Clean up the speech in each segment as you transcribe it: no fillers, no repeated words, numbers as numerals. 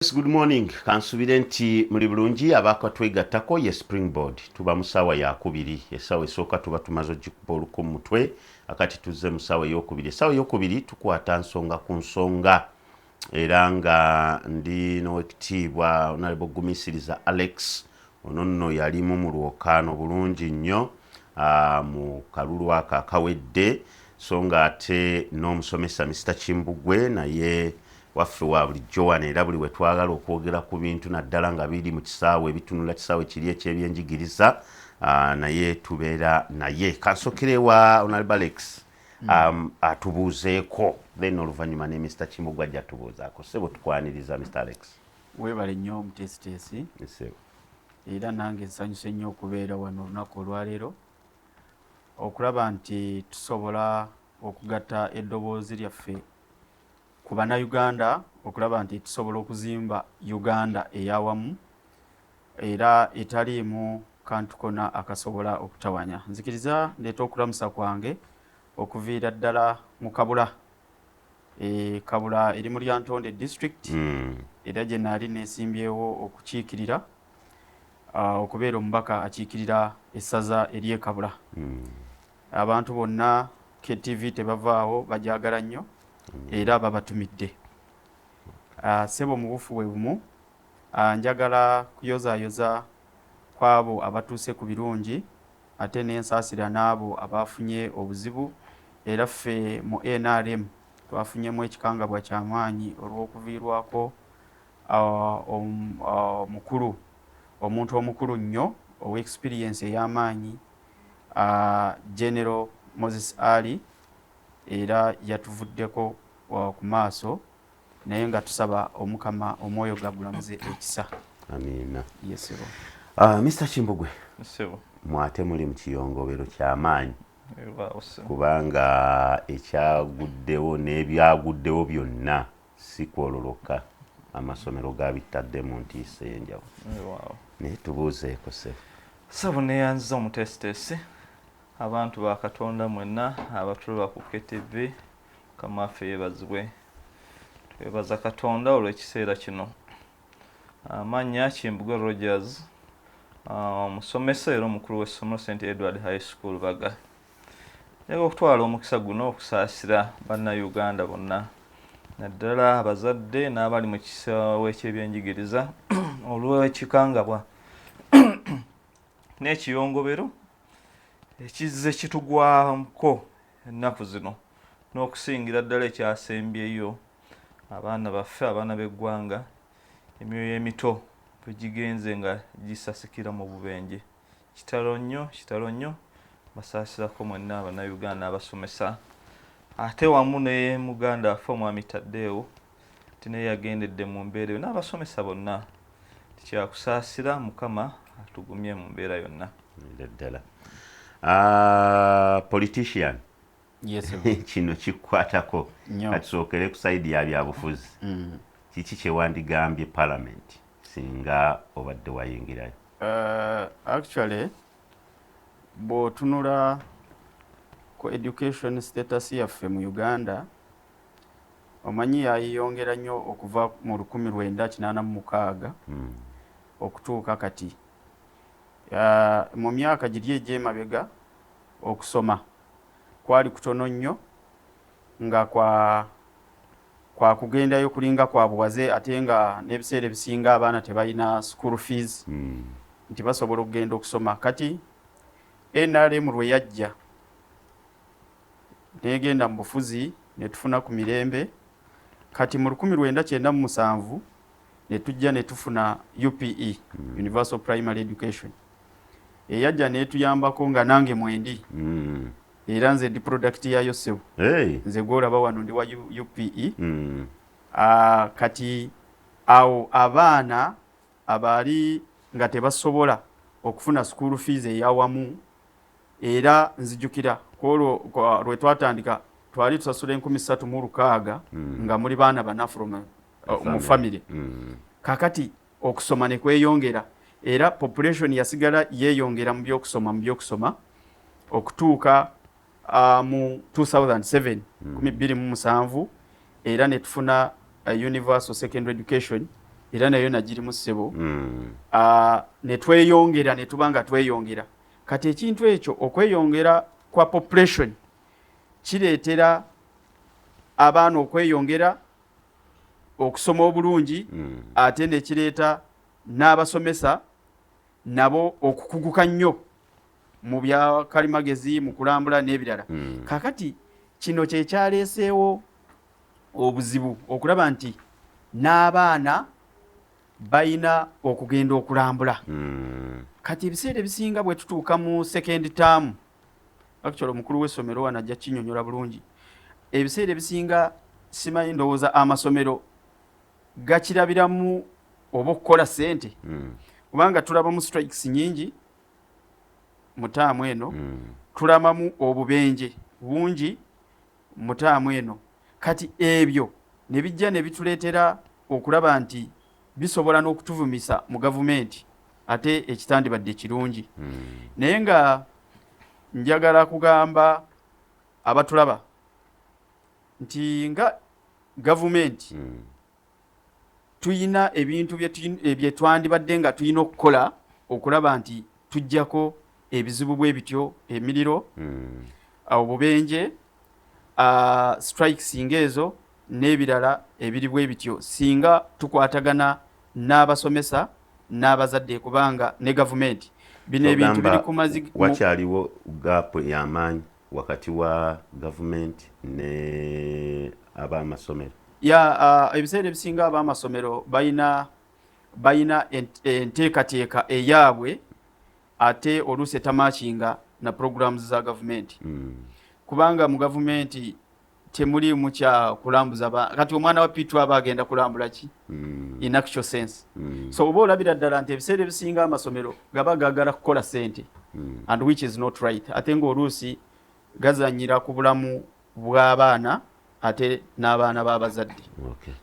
Good morning. Kansubire nti muli bulungi abakatwegattako ye Springboard. Tuba musawa ya kubiri. Esawa esooka tuba tumaze ogikuba oluku mu mutwe. Akati tuzze musawa ey'okubiri. Esawa ey'okubiri tukwata nsonga ku nsonga. Era nga ndi n'owekitiibwa Honorable Gumisiriza Alex. Ono nno yalimu mu lwokaano bulungi nnyo mu kalulu ako akawedde. So nga ate n'omusomesa Mr. Kimbugwe naye waffe wa bulijjo wano era buli we twagala okwogera ku bintu naddala nga biri mu kisaawe ebitunula kisaawe kiri eky'ebyenjigiriza naye tubeera naye kansokere wa Honorable Alex atubuuzeeko then oluvannyuma ne Mr. Kimbugwe ajja atubuuzaako. Ssebo tukwaniriza Mr. Alex. Weebale nnyo omuteesiteesi era nange nsanyuse nnyo okubeera wano olunaku olwaleero okulaba nti tusobola okugatta eddoboozi lyaffe ku bannayuganda okulaba nti tusobola okuzimba Uganda ey'awamu era etaliimu kantu konna akasobola okutawanya. Nzikiriza ndeeta okulamusa kwange okuviira ddala mu Kabula. Kabula eri mu Lyantonde district era gye naali neesimbyewo okukiikirira okubeera omubaka akiikirira essaza ery'e Kabula. Abantu bonna KTV tebavaawo bagyagala nnyo era babatumidde. Ssebo mu bufu bwe bumu njagala kuyozaayoza kw'abo abatuuse ku birungi ate n'ensaasira n'abo abafunye obuzibu era ffe mu NRM twafunyemu ekikangabwa ky'amaanyi olw'okuviirwako omuntu omukulu nnyo ow'experience ey'amaanyi General Moses Ali era yatuvuddeko ku maaso naye nga tusaba omukama omwoyo gagulamuze ekisa. Amiina. Yes, Mr. Kimbugwe. Mwate muli mu kiyongobero ky'amaanyi kubanga ekyaguddewo n'ebyaguddewo byonna si kwololoka amasomero gabitadde mu ntiisa ey'enjawulo. Naye tubuuzeeko Ssebo neeyanziza omuteesiteesi abantu ba Katonda mwenna abatulaba ku KTV Mukama waffe yeebazibwe. Twebaza Katonda olw'ekiseera kino. Amannya Kimbugwe Rogers, omusomesa era omukulu w'essomero St. Edward High School Baga. Njagala okutwala omukisa guno okusaasira bannayuganda bonna naddala abazadde n'abali mu kisaawe ky'ebyenjigiriza olw'ekikangabwa n'ekiyongobero ekizze kitugwako ennaku zino n'okusingira ddala ekyasembyeyo abaana baffe abaana b'eggwanga emyoyo emito bwe gigenze nga gisasikira mu bubenje. Kitalo nnyo basaasirako mwenna abannayuganda abasomesa ate wamu ne muganda waffe omwami Taddeewo ti naye yagendedde mu mbeera eyo n'abasomesa bonna tikyakusaasira Mukama atugumye mu mbeera yonna. Ddala. Politician. Yes, kino kikwatako atusookere ku saidi ya byabufuzi. Kiki kye wandigambye Parliament singa obadde wayingirayo? Actually bw'otunula ku education status yaffe mu Uganda omanyi yayeyongera nnyo okuva mu 1986 okutuuka kati. Mu myaka giri egy'emabega okusoma kwali kutono nnyo nga kwa kugendayo kulinga kwa buwaze ate nga n'ebiseera ebisinga abaana tebalina school fees nti basobola okugenda okusoma. Kati NRM lwe yajja negenda mu bufuzi ne tufuna ku mirembe kati mu 1997 ne tujja ne tufuna UPE, Universal Primary Education. Eyajja netuyambako nga nange mwendi era nze ndi product yayo Ssebo. Nze gwolaba wano ndi wa UPE. Kati awo abaana abaali nga tebasobola okufuna school fees eyawamu era nzijukira kwolwo lwe twatandika twali tusasula 3,600 nga muli baana bana from mu family. Kakati okusoma ne kweyongera era population yasigala yeeyongera mu by'okusoma okutuuka mu 2007 era ne tufuna universal secondary education era nayo nagirimu ssebo ne tweyongera ne tuba nga tweyongera kati ekintu ekyo okweyongera kwa population kireetera abaana okweyongera okusoma obulungi ate ne kireeta n'abasomesa nabo okukuguka nnyo mu bya kalimagezi mu kulambula n'ebirala kakati kino kye kyaleeseewo obuzibu okulaba nti n'abaana bayina okugenda okulambula kati ebiseera ebisinga bwe tutuuka mu second term actually omukulu w'essomero wano ajja kinyonyola bulungi ebiseera ebisinga simanyi ndowooza amasomero gakirabiramu oba okukola ssente kubanga tulabamu strikes nyingi mu taamu eno tulabamu obubenje bungi mu taamu eno kati ebyo ne bijja ne bituleetera okulaba nti bisobola n'okutuvumisa mu gavumenti ate ekitandibadde kirungi naye nga njagala kugamba abatulaba nti nga gavumenti tuyina ebintu bye twandibadde nga tuyina okukola okulaba nti tujjako ebizibu bwe bityo emiriro obubenje strikes ng'ezo n'ebirala ebiri bwe bityo singa tukwatagana n'abasomesa n'abazadde kubanga ne gavumenti bino ebintu biri kumazi wakyaliwo gaapu y'amaanyi wakati wa gavumenti ne ab'amasomero ebiseera ebisinga ab'amasomero bayina enteekateeka eyaabwe ate oluusi etamakinga na programs za gavumenti kubanga mu gavumenti temulimu kya kulambuza kati omwana wa P2 aba agenda kulambula ki in actual sense so oba olabira ddala nti ebiseera ebisinga amasomero gaba gagala kukola ssente and which is not right ate ng'oluusi gazanyira ku bulamu bw'abaana ate n'abaana b'abazadde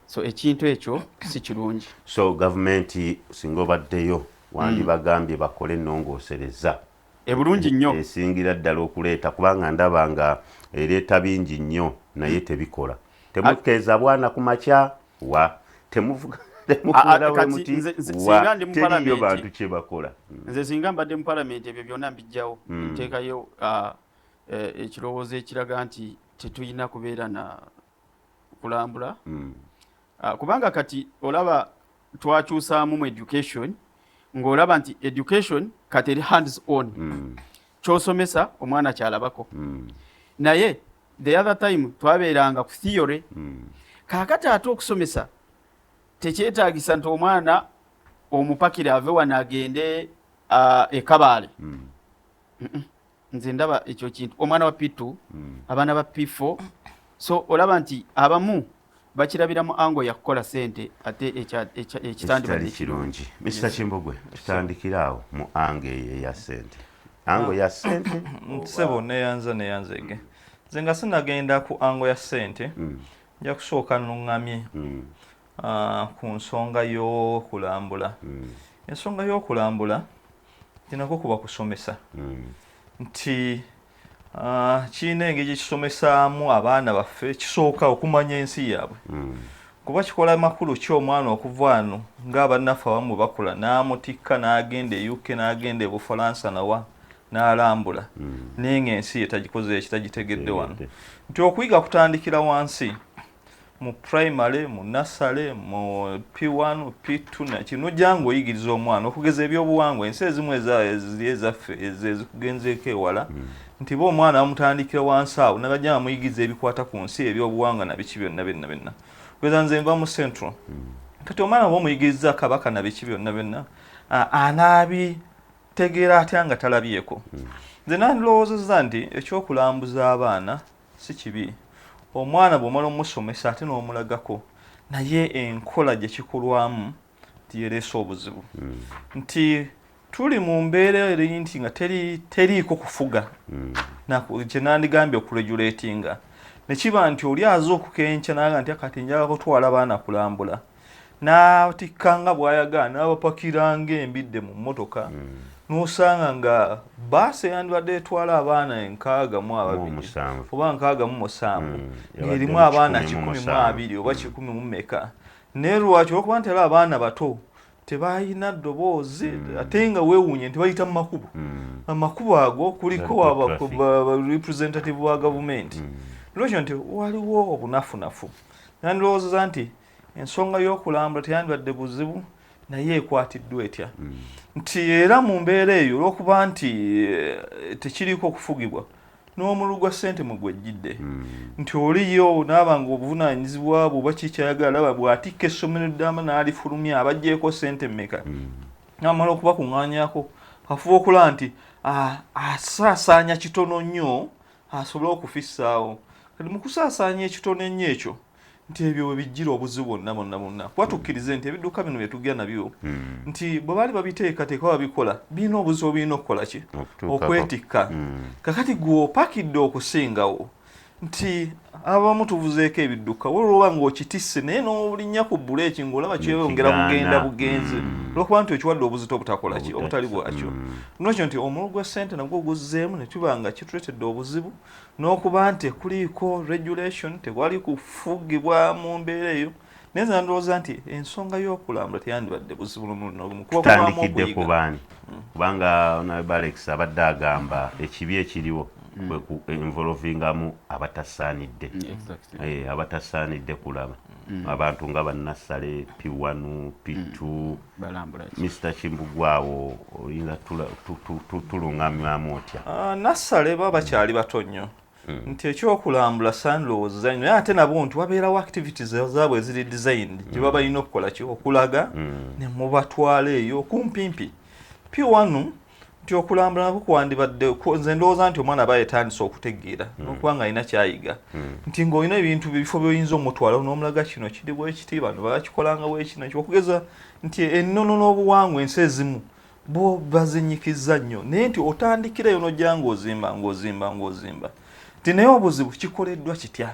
so ekintu ekyo si kirungi so gavumenti singa obaddeyo wandibagambye bakole ennongoosereza ebulungi nnyo esingira ddala okuleeta kubanga ndaba nga ereeta bingi nnyo naye tebikola temukeeza bwana ku makya wa temuvuga muti wa teriyo bantu kye bakola nze singa mbadde mu palamenti ebyo byonna mbijjawo nteekayo ekirowoozo ekiraga nti tetulina kubeera na kulambula kubanga kati olaba twakyusaamu mu education ng'olaba nti education kati eri hands on ky'osomesa omwana kyalabako naye the other time twabeeranga ku theory kaakati ate okusomesa tekyetaagisa nti omwana omupakire ave wano agende ekabaale nze ndaba ekyo kintu omwana wa P2 abaana ba P4 so olaba nti abamu bakirabira mu ango ya kukola ssente ate ekitandibadde kirungi Mr. Kimbugwe tutandikira awo mu ango ya ssente ango ya ssente sebo neyanzege nze nga sinagenda ku ango ya ssente nja kusooka nnuŋŋamye ku nsonga y'okulambula ensonga y'okulambula tinako kuba kusomesa nti kiina engeri ekisomesaamu abaana baffe kisooka okumanya ensi yaabwe kuba kikola makulu ki omwana okuva wano ng'abannaffe abamu bakula n'amutikka n'agenda e UK n'agenda e Bufalansa nawa n'alambula naye ng'ensi ye tagikoze ekitagitegedde wano nti okuyiga kutandikira wansi mu primary mu nursery mu P1 P2 na kino jangu oyigiriza omwana okugeza ebyobuwangwa ensi ezimu ezaffe ezikugenzeeko ewala nti bo omwana bamutandikira wansi awo nabajja bamuyigiza ebikwata ku nsi ebyobuwangwa na biki byonna byonna kweza nze nva mu central kati omwana bw'omuyigiriza kabaka na biki byonna byonna anaabitegeera atya nga talabyeko nze nandirowoozezza nti ekyokulambuza abaana si kibi omwana bw'omala omusomesa ate n'omulagako naye enkola gye kikolwamu tiyereesa obuzibu nti tuli mu mbeera eri nti nga teriiko kufuga kye nandigambye okuregulatinga ne kiba nti oli aza okukenca naga nti akati njaga kutwala abaana kulambula n'atikkanga bw'ayagala n'abapakiranga embidde mu mmotoka n'osanga nga baasi eyandibadde etwala abaana 62 oba 67 ng'erimu abaana 12 oba 10 mu meka naye lwaki olwokuba nti era abaana bato tebalina ddoboozi ate nga weewuunye nti bayita mu makubo amakubo ago kuliko representative wa gavumenti lwekyo nti waliwo obunafunafu nandowooza nti ensonga y'okulambula teyandibadde buzibu naye ekwatiddwa etya nti era mu mbeera eyo olwokuba nti tekiriko okufugibwa n'omululu gwa ssente mugwejjidde nti oliyo naaba nga obuvunaanyizibwa bwe oba kikyayagala laba bw'atikka essomero ddamba n'alifulumya abaggyeko ssente mmeka namala okubakuŋŋaanyako afuba okulaba nti asaasaanya kitono nnyo asobole okufissaawo kati mu kusaasaanya ekitono ennyo ekyo nti ebyo we bijjira obuzibu bonna kuba tukkirize nti ebidduka bino bye tugenda nabyo nti bwe baali babiteekateeka babikola birina obuzibu birina okukola ki okwetikka kakati gwe opakidde okusingawo nti abamu tuvuzeeko ebidduka waliwo nga okitisse naye n'olinnya ku buleeki ng'olaba kyeyongera bugenda bugenze olwokuba nti ekiwadde obuzito obutakola ki obutali bwakyo nokyo nti omululu gwa ssente nagwo guzzeemu ne tuba nga kituleetedde obuzibu n'okuba nti kuliiko regulation tekwali kufugibwa mu mbeera eyo naye nze ndowooza nti ensonga y'okulambula teyandibadde buzibu n'omu tutandikidde ku baani kubanga Honorable Alex abadde agamba ekibi ekiriwo involvingamu abatasaanidde abatasaanidde kulaba abantu nga bannassale P1 P2 Mr. Kimbugwawo oyinza tulungamyamu otya nassale baba bakyali bato nnyo nti ekyokulambula sandowooza naye ate nabo nti wabeerawo activities zaabwe eziri designed gye baba balina okukola ki okulaga ne mubatwala eyo kumpimpi P1 nti okulambula nako kwandibadde nze ndowooza nti omwana aba yetandise okutegeera n'okuba nga alina kyayiga nti ng'olina ebintu bifo by'oyinza omutwala n'omulaga kino kiri bwekiti bano bakikolanga bwekinakyo okugeza nti ennono n'obuwangwa ensi ezimu bo bazinyikizza nnyo naye nti otandikirayo n'ojja ng'ozimba nti naye obuzibu kikoleddwa kitya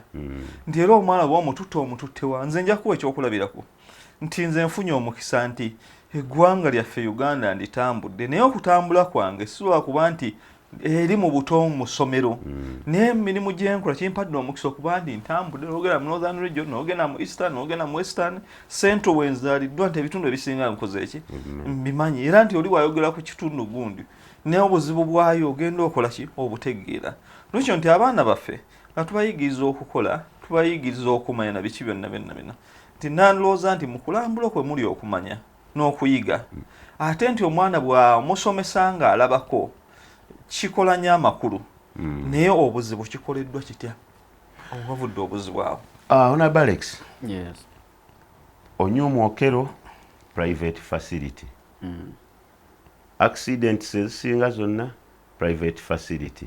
nti era omwana bw'omututte wa nze nja kuwa ekyokulabirako nti nze nfunye omukisa nti eggwanga lyaffe Uganda nditambudde naye okutambula kwange si lwakuba nti eri mu buto mu ssomero naye emirimu gyenkola kimpadde omukisa okuba nti ntambudde n'ogenda mu Northern Region n'ogenda mu Eastern n'ogenda mu Western Central wenzaaliddwa nti ebitundu ebisinga nkoze eki mbimanyi era nti oli wayogera ku kitundu gundi naye obuzibu bwayo ogenda okola ki obutegeera lwekyo nti abaana baffe nga tubayigiriza okukola tubayigiriza okumanya na biki byonna nti nandowooza nti mu kulambula kwe muli okumanya n'okuyiga ate nti omwana bw'amusomesa nga alabako kikola nnyo amakulu naye obuzibu kikoleddwa kitya obavudde obuzibu awo Honorable Alex yes Onyomwokero private facility accidents ezisinga zonna private facility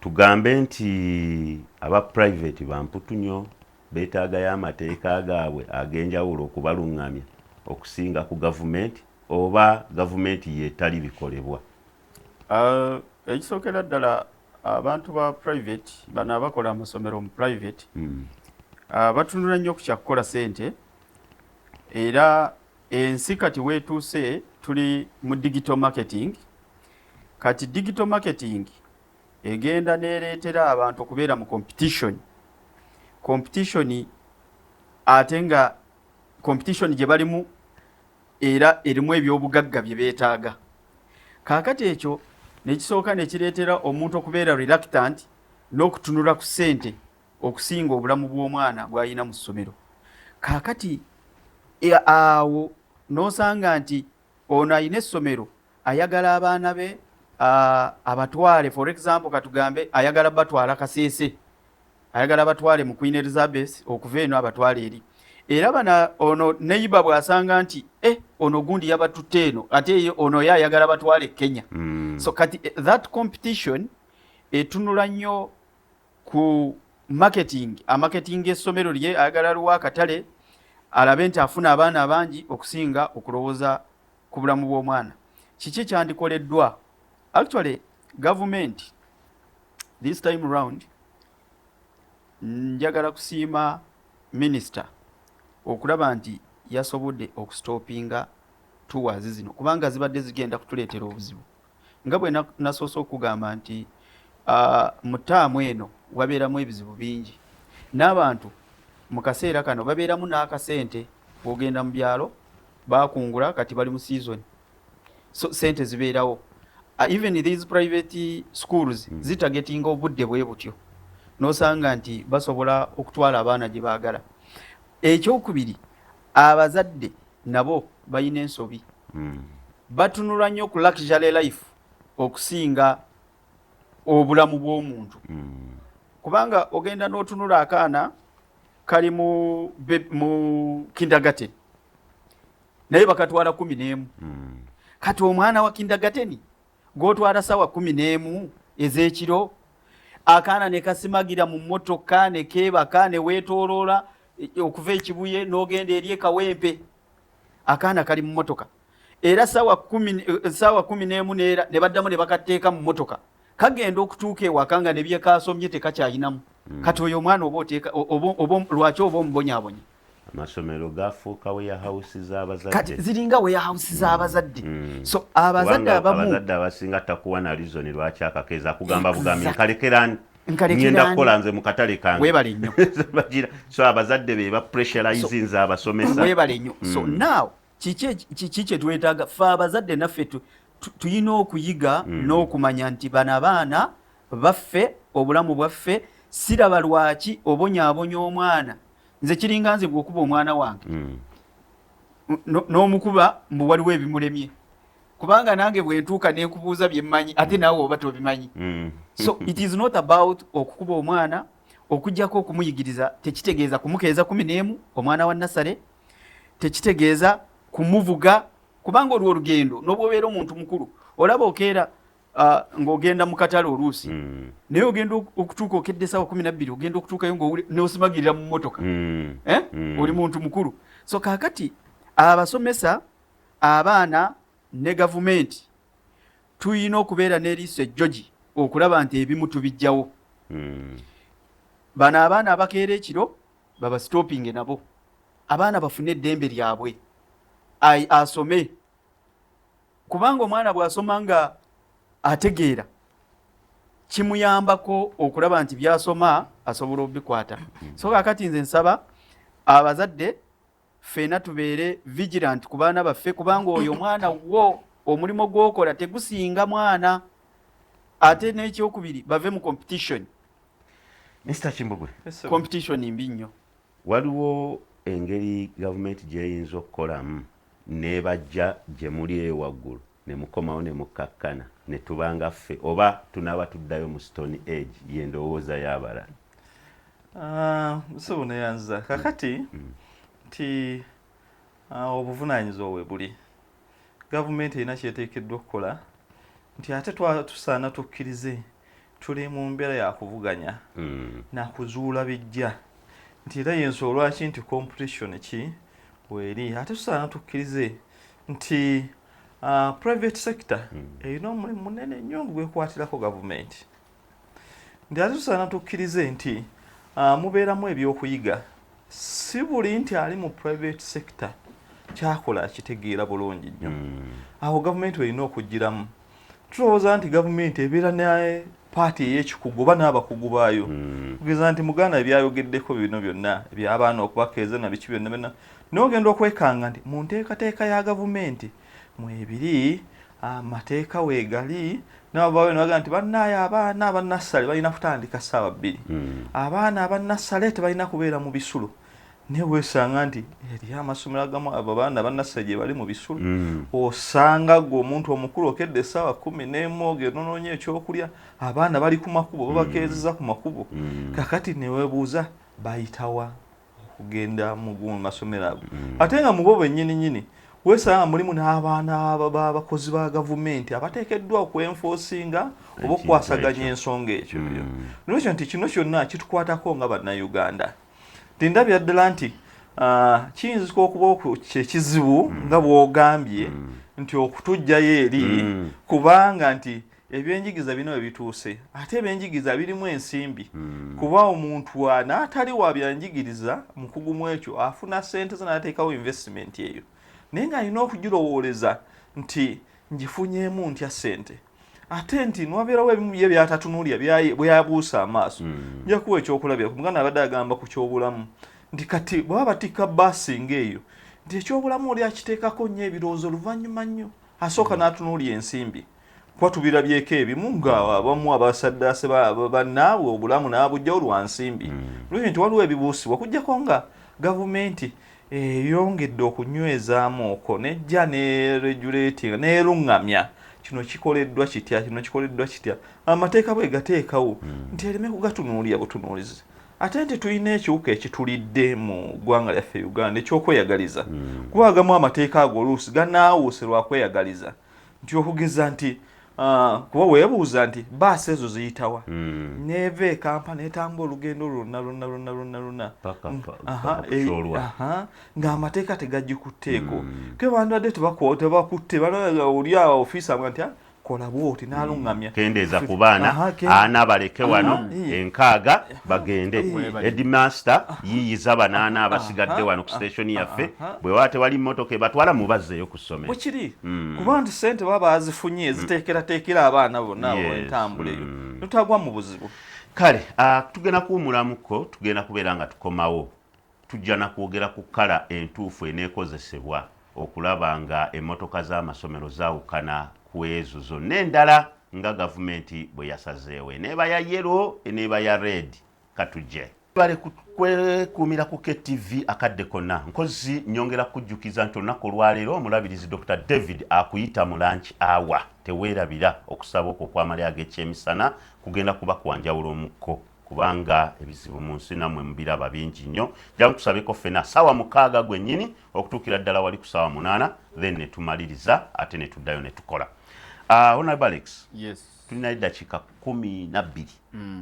tugambe nti aba private bamputu nnyo beetaagayo amateeka gaabwe ag'enjawulo okubalungamya okusinga ku gavumenti oba gavumenti yeetali bikolebwa ekisookera ddala abantu ba private bano abakola amasomero mu private batunula nnyo ku kyakukola ssente era ensi kati weetuuse tuli mu digital marketing kati digital marketing egenda neereetera abantu okubeera mu competition ate nga competition gye balimu era erimu ebyobugagga bye beetaaga kaakati ekyo nekisooka nekireetera omuntu okubeera reluctant n'okutunula ku ssente okusinga obulamu bw'omwana bw'ayina mu ssomero kaakati awo n'osanga nti ono ayina essomero ayagala abaana be abatwale for example katugambe ayagala batwala Kaseese ayagala batwale mu Queen Elizabeth okuva eno abatwale eri era bana ono neiba bwasanga nti ono gundi yabatutte eno ate ono yayagala batwale Kenya so kati that competition etunula nnyo ku marketing essomero lye ayagala luwa akatale alabe nti afuna abaana abangi okusinga okulowooza ku bulamu bw'omwana kiki kyandikoleddwa actually government this time round njagala kusiima minister okulaba nti yasobodde okustopinga tours zino kubanga zibadde zigenda kutuleetera obuzibu nga bwe nasoose okugamba nti mu ttaamu eno wabeeramu ebizibu bingi n'abantu mu kaseera kano babeeramu n'akasente ogenda mu byalo bakungula kati bali mu season, so sente zibeerawo. Even these private schools zitagetinga obudde bwe butyo nosanga nti basobola okutwala abaana gye baagala. Ekyokubiri, abazadde nabo bayina ensobi, batunula nnyo ku luxury life okusinga obulamu bw'omuntu. Kubanga ogenda n'otunula akaana kali mu kindergarten naye bakatwala 11. Kati omwana wa kindergarten gwotwala sawa 11 ez'ekiro, akaana ne kasimagira mu mmotoka ne keebaka ne weetooloola okuva ekibuye n'ogenda eri ekawempe, akaana kali mu mmotoka era sawa 11 neera ne baddamu ne bakatteeka mu mmotoka, kagenda okutuuka ewaka nga ne byekasomye tekakyayinamu. Kati oyo omwana lwaki oba omubonyaabonya? Amasomero gafuuka warehouse z'abazadde, kati ziringa warehouse z'abazadde. So abazadde abasinga takuwa na reason lwaki akakeeza akugamba bugambi nkalekerani ngenda kukola nze mu katale kange. Weebale nnyo. So abazadde be ba pressurizing abasomesa. Weebale nnyo. So now kiki kye twetaaga ffe abazadde naffe tuyina okuyiga n'okumanya nti bano abaana baffe, obulamu bwaffe, siraba lwaki obonyaabonya omwana. Nze kiringa nze bw'okuba omwana wange n'omukuba mbu waliwo ebimulemye, kubanga nange bwe ntuuka ne nkubuuza bye mmanyi ate naawe oba tobimanyi. So it is not about okukuba omwana, okujjako okumuyigiriza tekitegeeza kumukeeza 11 omwana wa nasale, tekitegeeza kumuvuga, kubanga olwo olugendo n'obwobeera omuntu mukulu olaba okeera ng'ogenda mu katale oluusi naye ogenda okutuuka okedde sawa 12 ogenda okutuukayo n'osimagirira mu mmotoka, oli muntu mukulu. So kaakati abasomesa, abaana ne gavumenti tuyina okubeera n'eriiso ejjogi okulaba nti ebimu tubijjawo. Bano abaana abakeera ekiro baba stopping nabo, abaana bafune eddembe lyabwe asome, kubanga omwana bw'asoma nga ategeera kimuyambako okulaba nti byasoma asobola obikwata. So kakati nze nsaba abazadde ffena tubeere vigilant ku baana baffe, kubanga oyo omwana wo omulimo gw'okola tegusinga mwana. Ate n'ekyokubiri bave mu competition. Mr. Kimbugwe, competition mbi nnyo. Waliwo engeri gavumenti gy'eyinza okukolamu nebajja gye muli ewaggulu ne mukomawo ne mukkakkana ne tubanga ffe, oba tunaaba tuddayo mu stone age y'endowooza y'abalala? So neyanza kakati nti obuvunaanyizibwa we buli, gavumenti erina kyeteekeddwa okukola nti ate tusaana tukkirize tuli mu mbeera ya kuvuganya nakuzuula bijja nti era yenso olwaki nti competition ki weeri, ate tusaana tukkirize nti private sector erina omulimu munene nnyo gwekwatirako gavumenti, nti ate tusaana tukkirize nti mubeeramu ebyokuyiga. Si buli nti ali mu private sector kyakola akitegeera bulungi nnyo, awo gavumenti erina okugiramu. Tulowooza nti gavumenti ebeera ne paati ey'ekikugu oba n'abakugu baayo, kugeza nti Muganda ebyayogeddeko bino byonna eby'abaana okubakeeza na biki byonna byonna, n'ogenda okwekanga nti mu nteekateeka ya gavumenti mwebiri amateeka weegali, n'ababaawe ne bagamba nti bannaayo abaana abannassale balina kutandika ssaawa 2, abaana abannassale tebalina kubeera mu bisulo. Naye weesanga nti eri amasomero agamu abo abaana abannassale gye bali mu bisulo, osanga gwe omuntu omukulu okedde essaawa 11 ogenda onoonya ekyokulya, abaana bali ku makubo babakeezeza ku makubo. Kakati ne weebuuza bayitawa okugenda mu masomero ago? Ate nga mu bo bennyini weesanga mulimu n'abaana b'abakozi ba gavumenti abateekeddwa okwenfoosinga oba okukwasaganya ensonga ekyo. Nolwekyo nti kino kyonna kitukwatako nga bannayuganda. Tindabya ddala nti kiyinza okuba kyekizibu nga bw'ogambye nti okutujjayo eri, kubanga nti ebyenjigiriza bino bituuse, ate ebyenjigiriza birimu ensimbi, kuba omuntu n'atali wa byanjigiriza mukugu mu ekyo afuna ssente ze n'ateekawo investment eyo, naye ng'alina okugirowooleza nti ngifunyeemu ntya ssente, ate nti nwabeerawo ebimu bye byatatunuulya bwe yabuusa amaaso. Nja kuwa ekyokulabya, Muganda abadde agamba ku kyobulamu nti kati bw'aba batikka baasi ng'eyo nti ekyobulamu oli akiteekako nnyo ebirowoozo oluvannyuma nnyo asooka n'atunuulya ensimbi kuba tubirabyeko ebimu nga abamu abasaddaase bannaabwe obulamu n'abujjawo lwa nsimbi lwekyo nti waliwo ebibuusibwa okuggyako nga gavumenti eyongedde okunywezaamu okwo nejja neregulatinga neeruŋŋamya kino kikoleddwa kitya amateeka bwe gateekawo nti ereme kugatunuulira butunuulizi ate nti tulina ekiwuka ekitulidde mu ggwanga lyaffe Uganda ekyokweyagaliza kuba agamu amateeka ago oluusi ganaawuuse lwakweyagaliza nti okugeza nti kuba weebuuza nti baasi ezo ziyitawa neeva ekampa netambula olugendo lwonna ng'amateeka tegagikutteeko ke bandadde tebakutte oli awo ofiisi amga nti kola bwoti n'aluŋŋamya kendeeza ku baana ana baleke wano enkaaga bagende headmaster yiyiza banaana abasigadde wano ku station yaffe bwe waba tewali mmotoka ebatwala mubazzeeyo ku ssomero bwekiri kuba nti ssente baba bazifunye ziteekerateekera abaana bonna abo entambula eyo tutagwa mu buzibu kale tugenda kuwumulamuko tugenda kubeera nga tukomawo tujja nakwogera ku kkala entuufu eneekozesebwa okulaba nga emmotoka z'amasomero zaawukana ku ezo zonna endala nga gavumenti bwe yasazeewo eneeba ya yellow eneeba ya red katujje bale kwekuumira ku KTV akadde konna nkozi nyongera kujjukiza nti olunaku olwaleero omulabirizi Dr. David akuyita mu lunch hour teweerabira okusaba okwo kw'amalya ag'ekyemisana kugenda kuba kwanjawulo omukko kubanga ebizibu mu nsi nammwe mubiraba bingi nnyo jangu tusabeko ffena ssaawa 6 gwennyini okutuukira ddala wali ku ssaawa 8 then ne tumaliriza ate ne tuddayo ne tukola Honorable Alex tulina eddakiika 12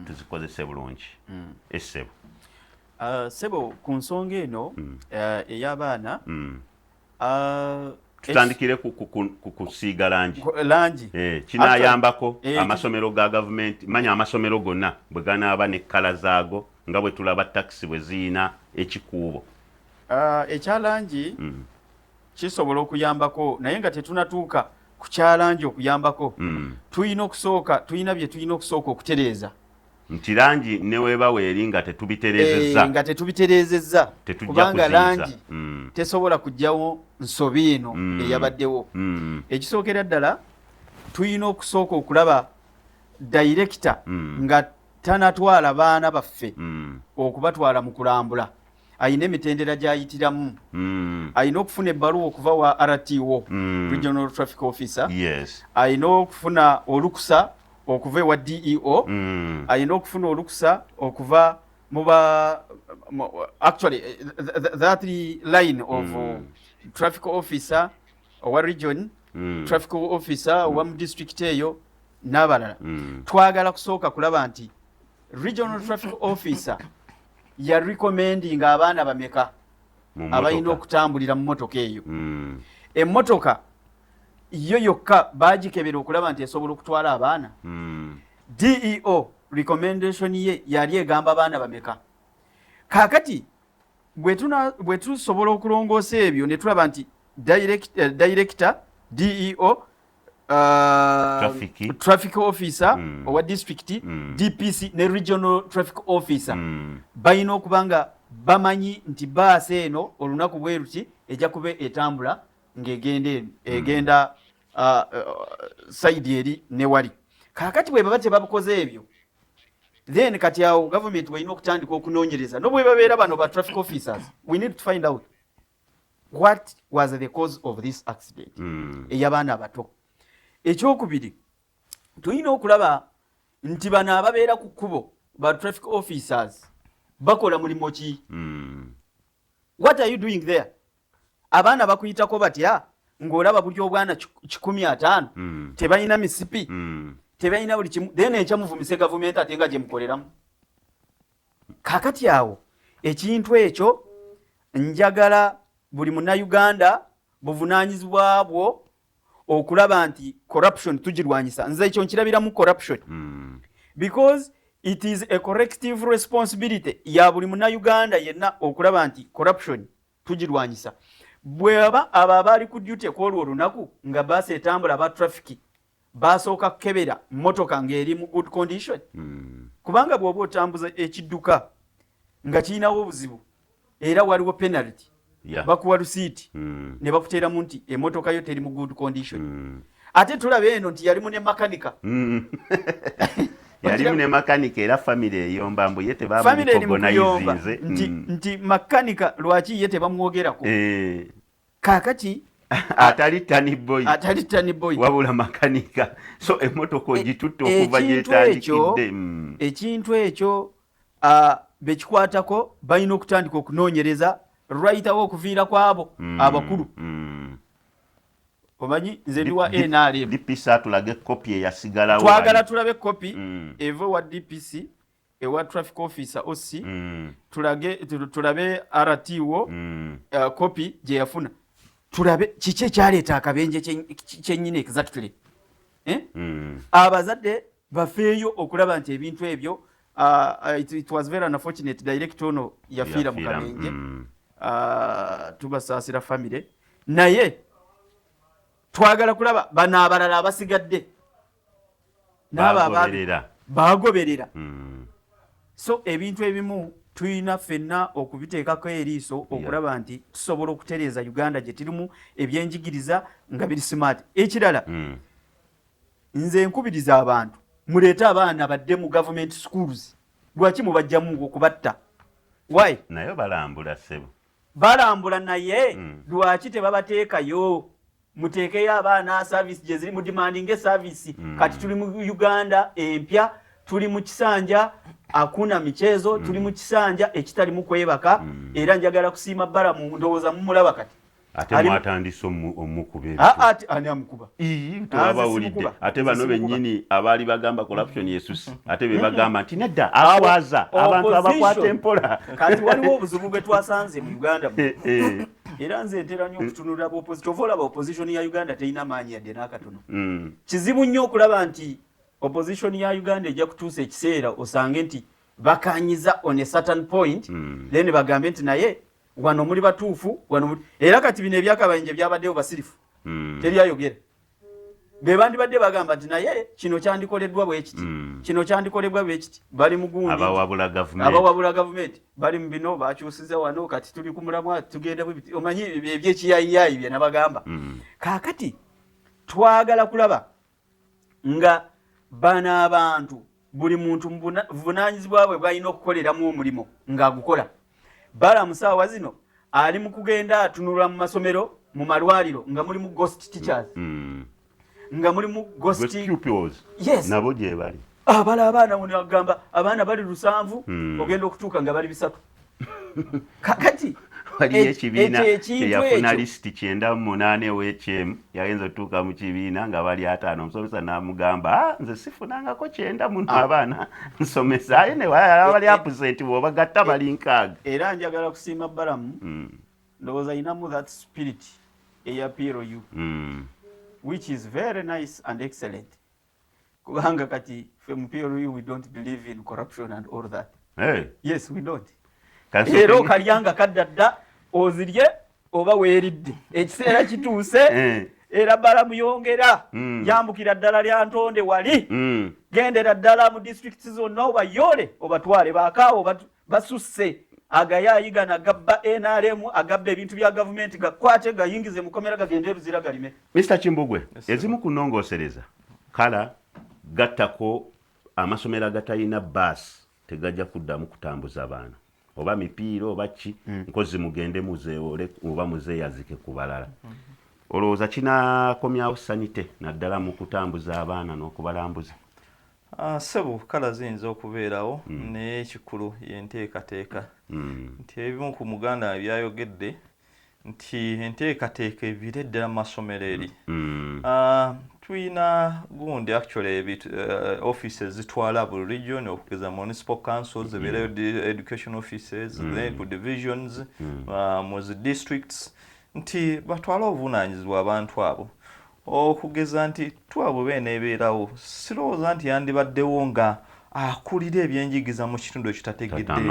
tuzikozese bulungi essebo sebo ku nsonga eno ey'abaana tutandikire kusiiga langi kinaayambako amasomero ga gavumenti manya amasomero gonna bwe ganaaba ne kkala zaago nga bwe tulaba takisi bwe ziina ekikuubo ekyalangi kisobola okuyambako naye nga tetunatuuka ku kyalangi okuyambako tulina bye tulina okusooka okutereeza nti langi neweeba weeri nga tetubitereezezza kubanga langi tesobola kujjawo nsobi eno eyabaddewo ekisookera ddala tulina okusooka okulaba dayirekita nga tanatwala baana baffe okubatwala mu kulambula ayina emitendera gy'ayitiramu ayina okufuna ebbaluwa okuva wa RTO Regional Traffic Officer ayina okufuna olukusa okuva ewa DEO ayina okufuna olukusa okuva actually that line of traffic officer owa region traffic officer owa mu district eyo n'abalala twagala kusooka kulaba nti regional traffic officer ya recommending abaana bameka abalina okutambulira mu motoka eyo emmotoka yo yokka bagikebera okulaba nti esobola okutwala abaana DEO recommendation ye yali egamba abaana bameka kakati bwe tusobola okulongoosa ebyo ne tulaba nti director DEO traffic officer owa district DPC ne regional traffic officer balina okuba nga bamanyi nti baasi eno olunaku bwe luti ejja kuba etambula ng'egenda saidi eri newali kakati bwe baba tebabukoze ebyo then kati awo government walina okutandika okunoonyereza nobwe babeera bano ba traffic officers we need to find out what was the cause of this accident ey'abaana abato ekyokubiri tulina okulaba nti bano ababeera ku kkubo ba traffic officers bakola mulimu ki what are you doing there abaana bakuyitako batya ng'olaba buli obwana 150 tebalina misipi tebalina buli kimu then ekyamuvumise gavumenti ate nga gye mukoleramu kakati awo ekintu ekyo njagala buli munnayuganda buvunaanyizibwa bwo okulaba nti corruption tugirwanyisa nze ekyo nkirabiramu corruption because it is a collective responsibility ya buli munnayuganda yenna okulaba nti corruption tugirwanyisa bweba abo abaali ku duty kwolwo olunaku nga baasi etambula ba traffic basooka kukebera mmotoka ng'eri mu good condition kubanga bw'oba otambuza ekidduka nga kirinawo obuzibu era waliwo penalty bakuwa receipt ne bakuteeramu nti emmotoka yo teri mu good condition ate tulaba eno nti yalimu ne makanika yalimu ne makanika era family eyomba mbu ye tebamuorganize nti makanika lwaki ye tebamwogerako kaakati atali tani boy wabula makanika so emmotoka ogitutte okuva gyetandikidde ekintu ekyo bekikwatako balina okutandika okunoonyereza lwayitawo okuviira kwabo abakulu omanyi nze ndiwa NRM DPC atulage kopi eyasigalawo twagala tulabe kopi eva wa DPC ewa traffic officer OC tulabe RTO kopi gye yafuna tulabe kiki ekyaleeta akabenje kyennyini exactly abazadde bafeeyo okulaba nti ebintu ebyo it was very unfortunate direct ono yafiira mu kabenje tubasaasira family naye twagala kulaba bano abalala abasigadde bagoberera so ebintu ebimu tulina ffenna okubiteekako eriiso okulaba nti tusobola okutereeza Uganda gye tirimu ebyenjigiriza nga biri smart ekirala nze nkubiriza abantu muleete abaana badde mu government schools lwaki mubajjamu okubatta why naye balambula sebo balambula naye lwaki tebabateekayo muteekeyo abaana service gye ziri mu demanding service kati tuli mu Uganda empya tuli mu kisanja akuna michezo tuli mu kisanja ekitali mu kwebaka era njagala kusiima bara mu ndowooza mumulaba kati ate mwatandise omukube ate ani amukuba tubawulidde ate bano bennyini abaali bagamba corruption yesusi ate be bagamba nti nedda akwaza abantu abakwata empola kati waliwo obuzibu bwe twasanze mu Uganda era nze ntera nnyo okutunulira opposition olaba opposition ya Uganda terina maanyi yadde n'akatono kizibu nnyo okulaba nti opposition ya Uganda ejja kutuusa ekiseera osange nti bakanyiza on a certain point then bagambe nti naye wano muli batuufu era kati bino ebyakabayinje byabaddeyo basirifu teryayogera be bandibadde bagamba nti naye kino kyandikoleddwa bwe kiti kino kyandikolebwa bwe kiti bali mu gundi abawabula gavumenti bali mu bino bakyusiza wano kati tuli ku mulamwa tugenda omanyi ebyekiyayiyayi bye nabagamba kaakati twagala kulaba nga bana abantu buli muntu buvunaanyizibwa bwe balina okukoleramu omulimo ng'agukola bala musaawa zino ali mu kugenda atunula mu masomero mu malwaliro nga mulimu ghost teachers nga mulimu ghost pupils yes nabo gye bali abala abaana muno agamba abaana bali 7 ogenda okutuuka nga bali 3 kakati waliyo ekibiina kyeyafuna lisiti 98 w'ekyemu yagenza otuuka mu kibiina nga bali 5 omusomesa n'amugamba nze sifunangako 9 muno abaana nsomesa aye ne bali absent bw'obagatta bali 6 era njagala kusiima balamu ndowooza ayinamu that spirit eya PRU which is very nice and excellent kubanga kati ffe mu PRU we don't believe in corruption and all that yes we don't era okalyanga kaddadda ozirye oba weeridde ekiseera kituuse era balamu yongera yambukira ddala lya ntonde wali gendera ddala mu districts zonna obayole obatwale bakaawo basusse agayayiga nagabba NRM agabba ebintu bya gavumenti gakwate gayingize mukomera gagende eruzira galime Mr. Kimbugwe ezimu kunongosereza kala gattako amasomero agatayina bus tegajja kuddamu kutambuza abaana oba mipiira oba ki nkozi mugende muzeole oba muzeyazike ku balala olowooza kinakomyawo sanite naddala mu kutambuza abaana n'okubalambuza sebo kala ziyinza okubeerawo naye ekikulu yenteekateeka nti ebimu ku Muganda byayogedde nti enteekateeka eviire ddala mu masomero eri tuyina gundi actually offices zitwala buli region okugeza municipal councils ebireyo education offices then ku divisions mu districts nti batwala obuvunaanyizibwa abantu abo okugeza nti twabo beneebeerawo sirowooza nti yandibaddewo nga akulira ebyenjigiza mu kitundu ekitategedde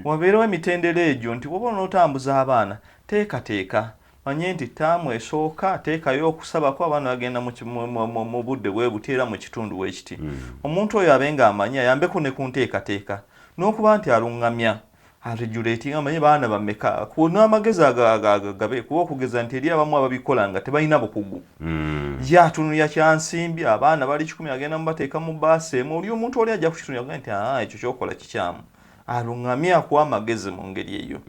wabeerewo emitendera egyo nti woba onootambuza abaana teekateeka manye nti taamu esooka teekayo okusabako abaana bagenda mu budde bwe buteera mu kitundu weekiti omuntu oyo abe nga amanya ayambeko ne ku nteekateeka n'okuba nti aluŋŋamya regulating amanye baana bameka kuno amagezi agagabe kuba okugeza nti eri abamu ababikola nga tebalina bukugu yatunu ya kyansimbi abaana bali 10 agenda mubateeka mu baasi emu oli omuntu oli ajja kukitunu yaga nti ekyo kyokola kikyamu alungamya kuwa amagezi mu ngeri eyo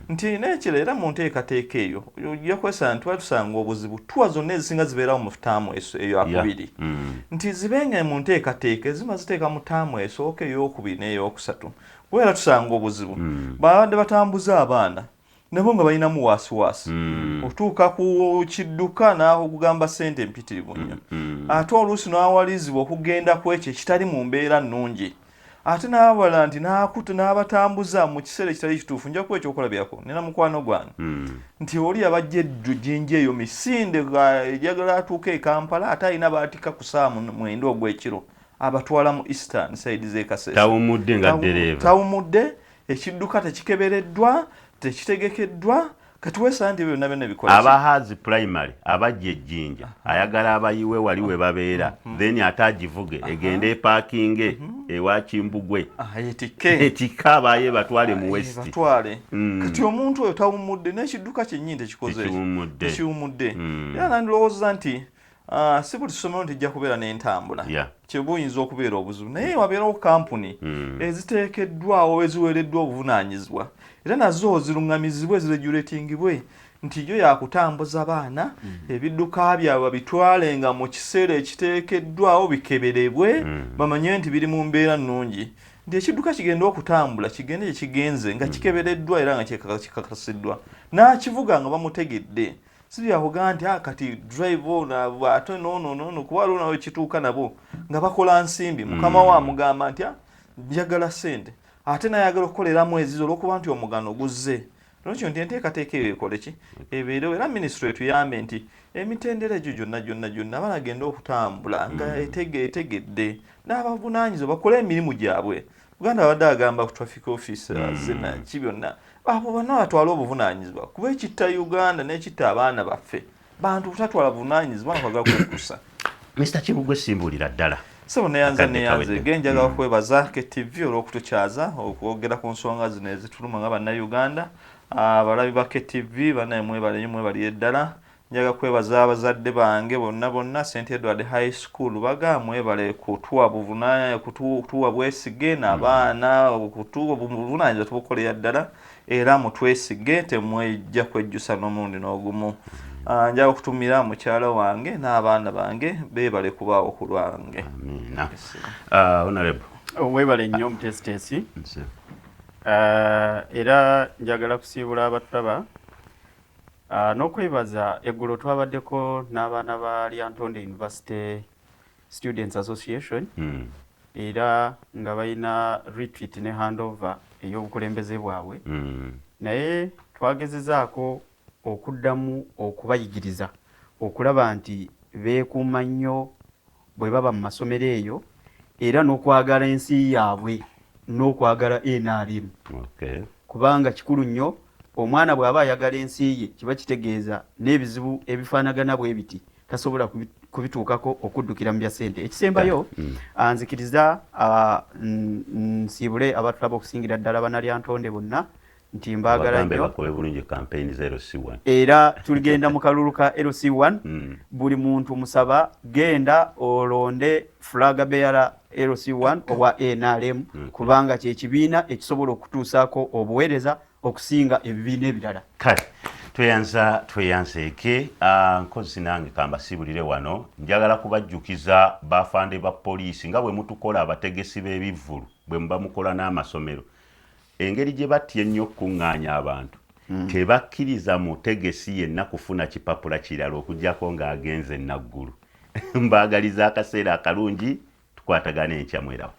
nti nekiro era mu nteekateeka eyo ojja kwesanga nti tusanga obuzibu tuwa zonna ezisinga zibeerawo mu taamu eyo akubiri nti zibenga mu nteekateeka ezimu ziteeka mu taamu esooka ey'okubiri n'ey'okusatu wera tusanga obuzibu babadde batambuza abaana nabo nga balinamu waasiwaasi otuuka ku kidduka n'akugamba ssente empitirivu nnyo ate oluusi n'awalizibwa okugenda ku ekyo ekitali mu mbeera nnungi ate n'abala nti n'abatambuza mu kiseera ekitali kituufu nja kuba ekyokulabirako nina mukwano gwange nti oli abajja ejjinja eyo misinde ejagala atuuka e Kampala ate alina baatika ku ssaawa 9 ogw'ekiro abatwala mu Eastern side z'e Kasese tawumudde nga ddereeva tawumudde ekidduka tekikebereddwa tekitegekeddwa kati weesanga nti byonna byonna bikola abahazi primary abajja ejjinja ayagala abayiwe wali we babeera then ate agivuge egende epakinge ewa Kimbugwe etikke abaye batwale mu west batwale kati omuntu oyo tawumudde n'ekidduka kyennyini tekikoze tekiwumudde era nandilowooza nti si buli ssomero nti ejja kubeera n'entambula kyebuyinza okubeera obuzibu naye wabeerawo kampuni eziteekeddwawo eziweereddwa obuvunaanyizibwa era nazo zirungamizibwe ziregulatingibwe nti yo yakutambuza baana ebidduka byabwe bitwalenga mu kiseera ekiteekeddwawo bikeberebwe bamanye nti biri mu mbeera nnungi nti ekidduka kigenda okutambula kigende gye kigenze nga kikebereddwa era nga kikakasiddwa n'akivuga nga bamutegedde sibyakugaa nti kati drive ate nono kuba waliwo nawe kituuka nabo nga bakola nsimbi mukama wa mugamba nti njagala ssente ate nayagala okukoleramu ezizo olw'okuba nti omugano guzze nokyo nti enteekateeka eyo ekole ki ebeerewo era minisitule etuyambe nti emitendera egyo gyonna banagenda okutambula nga etegedde n'abavunaanyizibwa bakole emirimu gyabwe Uganda abadde agamba ku traffic officers naki byonna abo bonna batwala obuvunaanyizibwa kuba ekitta Uganda n'ekitta abaana baffe bantu butatwala buvunaanyizibwa nakwagala kwekusa Mr. Kibugwe simbulira ddala so neyanze genjaga okwebaza KTV olw'okutukyaza okwogera ku nsonga zino ezituluma nga bannayuganda abalabi ba KTV mwebali eddala njaga kwebaza abazadde bange bonna St. Edward High School baga mwebale kutuwa bwesige n'abaana buvunaanyizibwa tubukolera ddala era mutwesige temwejja kwejjusa n'omundi n'ogumu njaga okutumira mukyala wange n'abaana bange beebale kubaawo ku lwange honorable weebale nnyo omutesitesi era njagala kusiibula abatulaba n'okwebaza eggulo twabaddeko n'abaana ba Lyantonde University Students Association era nga balina retreat ne handover ey'obukulembeze bwabwe naye twagezezaako okuddamu okubayigiriza okulaba nti beekuuma nnyo bwe baba mu masomero eyo era n'okwagala ensi yaabwe n'okwagala NRM kubanga kikulu nnyo omwana bw'aba ayagala ensi ye kiba kitegeeza n'ebizibu ebifaanagana bwe biti tasobola kubituukako okuddukira mu bya ssente ekisembayo nzikiriza nsiibule abatulaba okusingira ddala Bannalyantonde bonna nti mbaagala nnyo era tuligenda mu kalulu ka LC1 buli muntu musaba genda olonde flag bearer LC1 owa NRM kubanga kyekibiina ekisobola okutuusaako obuweereza okusinga ebibiina ebirala kale tweyanzeeke nkozi nange kambasiibulire wano njagala kubajjukiza bafande ba poliisi nga bwe mutukola abategesi b'ebivvulu bwe muba mukola n'amasomero engeri gye batya ennyo okuŋŋaanya abantu tebakkiriza mutegesi yenna kufuna kipapula kirala okuggyako ng'agenze naggulu mbaagaliza akaseera akalungi tukwatagane enkya mwerawo